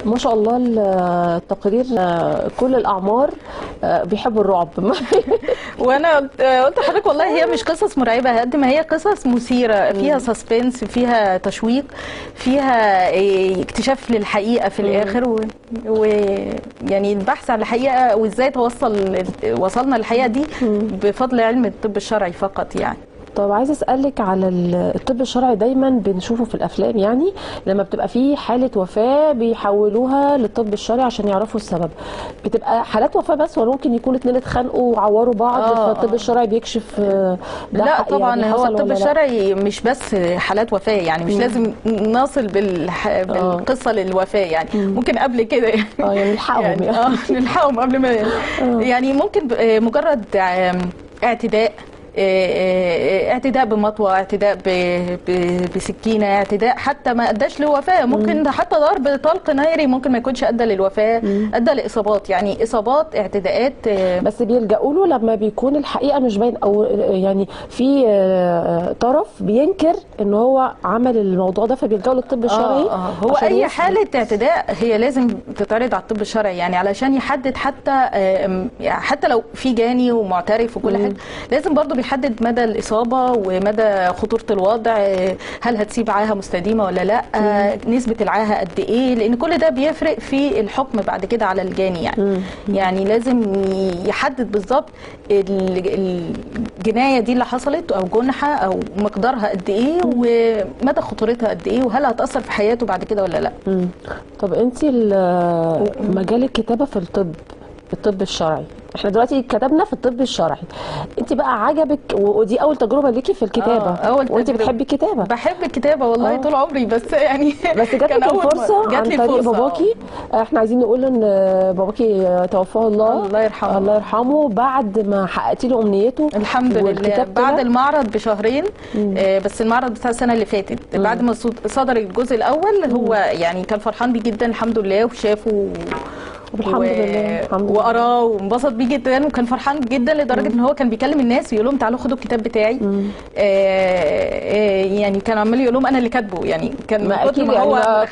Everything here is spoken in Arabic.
ما شاء الله التقرير كل الاعمار بيحبوا الرعب. وانا قلت لحضرتك والله هي مش قصص مرعبه قد ما هي قصص مثيره، فيها سسبنس، فيها تشويق، فيها اكتشاف للحقيقه في الاخر، ويعني البحث عن الحقيقه وازاي وصلنا للحقيقه دي بفضل علم الطب الشرعي فقط يعني. طب عايزه اسالك على الطب الشرعي، دايما بنشوفه في الافلام يعني لما بتبقى في حاله وفاه بيحولوها للطب الشرعي عشان يعرفوا السبب. بتبقى حالات وفاه بس ولا ممكن يكون اتنين اتخانقوا وعوروا بعض فالطب الشرعي بيكشف ده؟ لا طبعا يعني هو الطب الشرعي مش بس حالات وفاه يعني، مش لازم نصل بالقصه للوفاه يعني، مكن قبل كده يعني نلحقهم يعني نلحقهم قبل ما يعني ممكن مجرد اعتداء بمطوه، اعتداء بسكينه، اعتداء حتى ما اداش لوفاه، ممكن حتى ضرب طلق ناري ممكن ما يكونش ادى للوفاه، ادى لاصابات، يعني اصابات، اعتداءات. بس بيلجأوا له لما بيكون الحقيقه مش باين، او يعني في طرف بينكر ان هو عمل الموضوع ده فبيلجأوا للطب الشرعي. هو اي حاله اعتداء هي لازم تتعرض على الطب الشرعي يعني، علشان يحدد حتى لو في جاني ومعترف وكل حاجه، لازم برضو بيحدد مدى الإصابة ومدى خطورة الوضع، هل هتسيب عاهة مستديمة ولا لا، نسبة العاهة قد ايه، لأن كل ده بيفرق في الحكم بعد كده على الجاني يعني. يعني لازم يحدد بالظبط الجناية دي اللي حصلت أو جنحة أو مقدارها قد ايه ومدى خطورتها قد ايه، وهل هتأثر في حياته بعد كده ولا لا. طب انت مجال الكتابة في الطب الشرعي، احنا دلوقتي كتبنا في الطب الشرعي، انت بقى عجبك ودي اول تجربه ليكي في الكتابه؟ وانت بتحبي الكتابه؟ بحب الكتابه والله طول عمري، بس يعني بس جات لك الفرصه عن طريق باباكي. احنا عايزين نقول ان باباكي توفاه الله يرحمه، الله يرحمه، بعد ما حققتي له امنيته الحمد لله بعد المعرض بشهرين. بس المعرض بتاع السنه اللي فاتت بعد ما صدر الجزء الاول، هو يعني كان فرحان بيه جدا الحمد لله، وشافه الحمد لله وقراه وانبسط بيه جدا، وكان فرحان جدا لدرجه ان هو كان بيكلم الناس ويقول لهم تعالوا خدوا الكتاب بتاعي. يعني كان عمال يقول لهم انا اللي كاتبه يعني، كان من كتر ما هو